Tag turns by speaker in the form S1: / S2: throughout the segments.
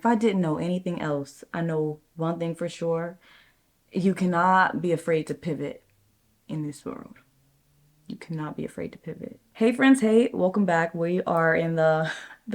S1: If I didn't know anything else, I know one thing for sure. You cannot be afraid to pivot in this world. You cannot be afraid to pivot. Hey friends, hey, welcome back. We are in the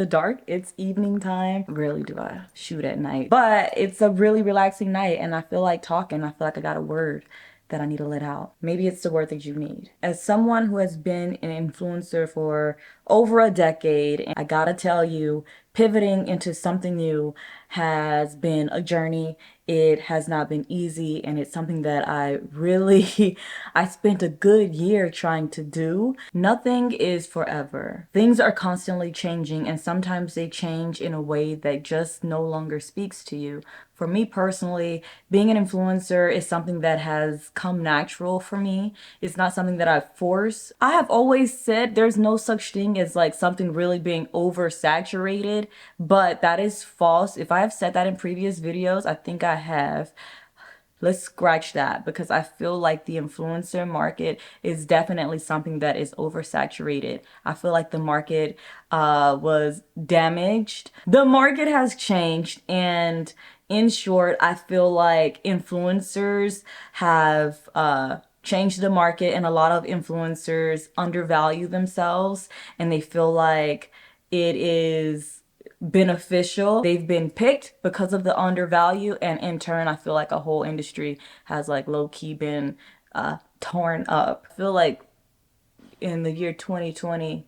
S1: dark. It's evening time. Rarely do I shoot at night, but it's a really relaxing night and I feel like talking. I feel like I got a word that I need to let out. Maybe it's the word that you need. As someone who has been an influencer for over a decade, I gotta tell you, pivoting into something new has been a journey. It has not been easy, and it's something that I really I spent a good year trying to do. Nothing is forever. Things are constantly changing, and sometimes they change in a way that just no longer speaks to you. For me personally, being an influencer is something that has come natural for me. It's not something that I force. I have always said there's no such thing as like something really being oversaturated, but that is false. If I have said that in previous videos, I think I have. Let's scratch that because I feel like the influencer market is definitely something that is oversaturated. I feel like the market was damaged. The market has changed, and in short, I feel like influencers have changed the market, and a lot of influencers undervalue themselves and they feel like it is beneficial. They've been picked because of the undervalue, and in turn, I feel like a whole industry has like low key been torn up. I feel like in the year 2020,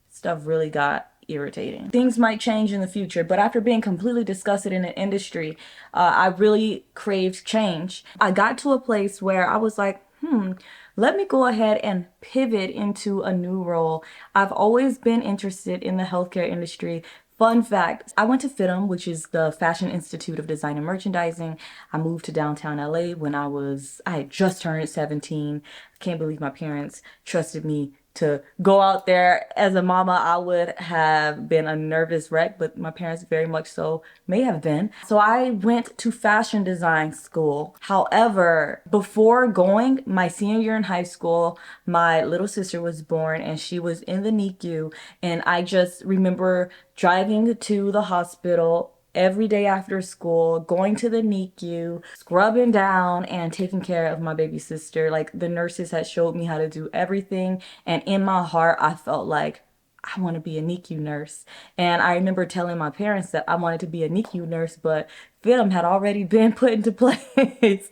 S1: stuff really got irritating. Things might change in the future, but after being completely disgusted in an industry, I really craved change. I got to a place where I was like, let me go ahead and pivot into a new role. I've always been interested in the healthcare industry. Fun fact, I went to FITM, which is the Fashion Institute of Design and Merchandising. I moved to downtown LA when I had just turned 17. I can't believe my parents trusted me to go out there. As a mama, I would have been a nervous wreck, but my parents very much so may have been. So I went to fashion design school. However, before going, my senior year in high school, my little sister was born and she was in the NICU. And I just remember driving to the hospital every day after school, going to the NICU, scrubbing down and taking care of my baby sister. Like the nurses had showed me how to do everything. And in my heart, I felt like I want to be a NICU nurse. And I remember telling my parents that I wanted to be a NICU nurse, but FITM had already been put into place.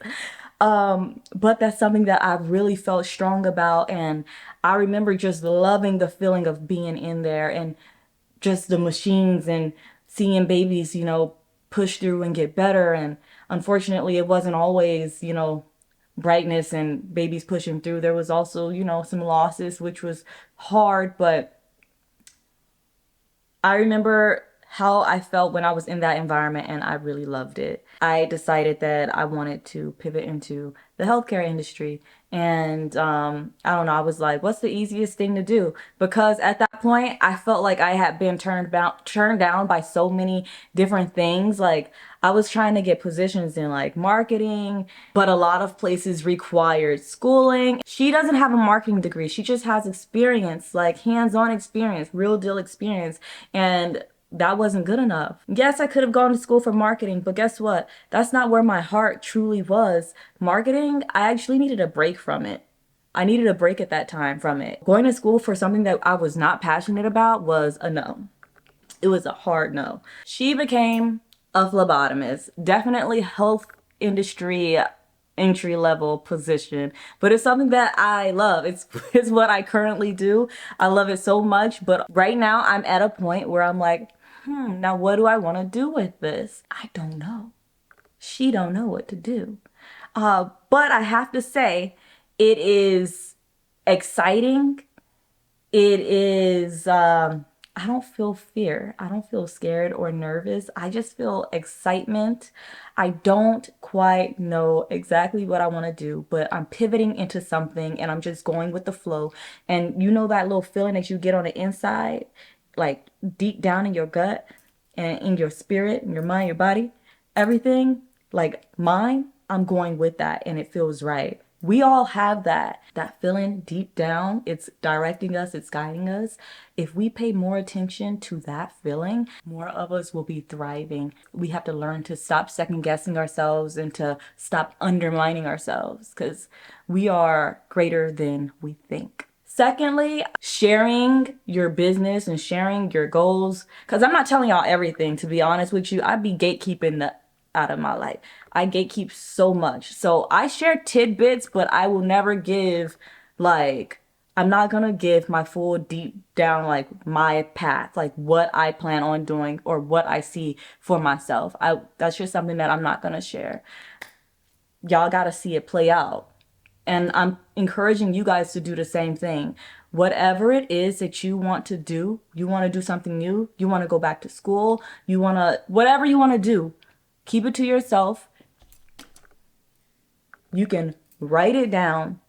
S1: But that's something that I really felt strong about. And I remember just loving the feeling of being in there and just the machines and seeing babies, push through and get better. And unfortunately, it wasn't always, brightness and babies pushing through. There was also, some losses, which was hard, but I remember how I felt when I was in that environment and I really loved it. I decided that I wanted to pivot into the healthcare industry. And I don't know, I was like, what's the easiest thing to do? Because at that point, I felt like I had been turned down by so many different things. Like I was trying to get positions in like marketing, but a lot of places required schooling. She doesn't have a marketing degree. She just has experience, like hands-on experience, real deal experience. And that wasn't good enough. Yes, I could have gone to school for marketing, but guess what? That's not where my heart truly was. Marketing, I actually needed a break from it. I needed a break at that time from it. Going to school for something that I was not passionate about was a no. It was a hard no. She became a phlebotomist. Definitely health industry entry level position, but it's something that I love. It's what I currently do. I love it so much, but right now I'm at a point where I'm like, now what do I want to do with this? I don't know. She don't know what to do. But I have to say, it is exciting. It is, I don't feel fear. I don't feel scared or nervous. I just feel excitement. I don't quite know exactly what I want to do, but I'm pivoting into something and I'm just going with the flow. And you know that little feeling that you get on the inside, like deep down in your gut and in your spirit, in your mind, your body, everything, like mine, I'm going with that and it feels right. We all have that feeling deep down. It's directing us, it's guiding us. If we pay more attention to that feeling, more of us will be thriving. We have to learn to stop second guessing ourselves and to stop undermining ourselves, because we are greater than we think. Secondly, sharing your business and sharing your goals. Because I'm not telling y'all everything, to be honest with you. I'd be gatekeeping the out of my life. I gatekeep so much. So I share tidbits, but I will never give, like, I'm not gonna give my full deep down, like, my path, like what I plan on doing or what I see for myself. That's just something that I'm not gonna share. Y'all gotta see it play out. And I'm encouraging you guys to do the same thing. Whatever it is that you want to do, you want to do something new, you want to go back to school, you want to, whatever you want to do, keep it to yourself. You can write it down,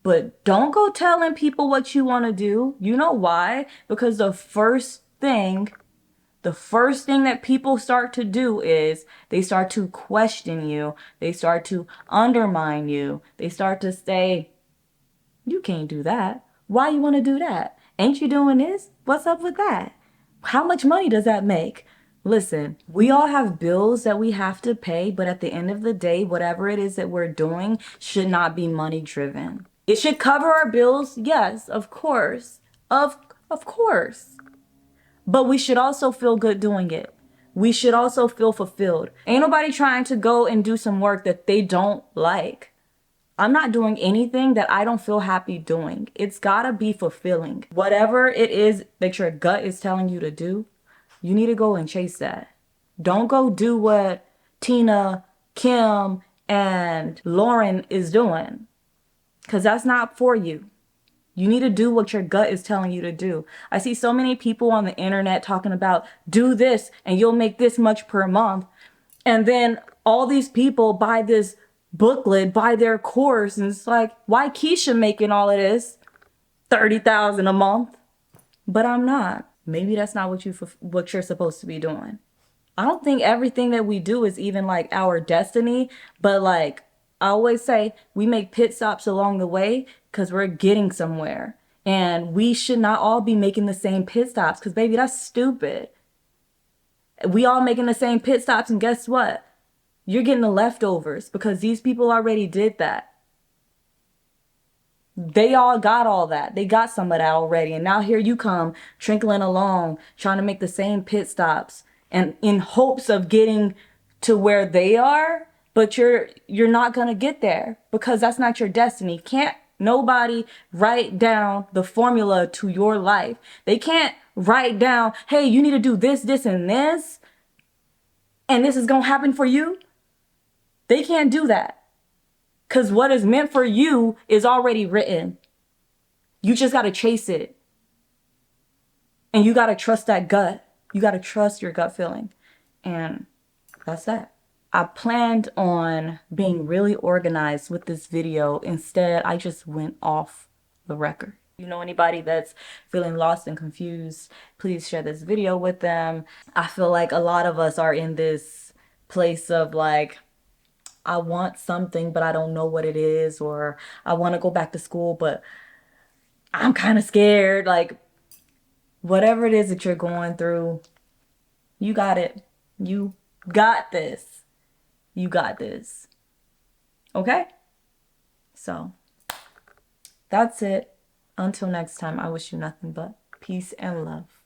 S1: but don't go telling people what you want to do. You know why? Because the first thing that people start to do is they start to question you. They start to undermine you. They start to say, you can't do that. Why you want to do that? Ain't you doing this? What's up with that? How much money does that make? Listen, we all have bills that we have to pay, but at the end of the day, whatever it is that we're doing should not be money driven. It should cover our bills, yes, of course. Of course. But we should also feel good doing it. We should also feel fulfilled. Ain't nobody trying to go and do some work that they don't like. I'm not doing anything that I don't feel happy doing. It's gotta be fulfilling. Whatever it is that your gut is telling you to do, you need to go and chase that. Don't go do what Tina, Kim, and Lauren is doing, because that's not for you. You need to do what your gut is telling you to do. I see so many people on the internet talking about do this and you'll make this much per month. And then all these people buy this booklet, buy their course, and it's like, why Keisha making all of this? 30,000 a month. But I'm not. Maybe that's not what you're supposed to be doing. I don't think everything that we do is even like our destiny, but like I always say, we make pit stops along the way because we're getting somewhere. And we should not all be making the same pit stops, because baby, that's stupid. We all making the same pit stops, and guess what? You're getting the leftovers because these people already did that. They all got all that. They got some of that already. And now here you come trickling along, trying to make the same pit stops and in hopes of getting to where they are, but you're not going to get there because that's not your destiny. Can't nobody write down the formula to your life. They can't write down, hey, you need to do this, this, and this is going to happen for you. They can't do that. Because what is meant for you is already written. You just got to chase it. And you got to trust that gut. You got to trust your gut feeling. And that's that. I planned on being really organized with this video. Instead, I just went off the record. You know anybody that's feeling lost and confused, please share this video with them. I feel like a lot of us are in this place of like, I want something, but I don't know what it is, or I want to go back to school, but I'm kind of scared. Like, whatever it is that you're going through, you got it. You got this. You got this. Okay? So, that's it. Until next time, I wish you nothing but peace and love.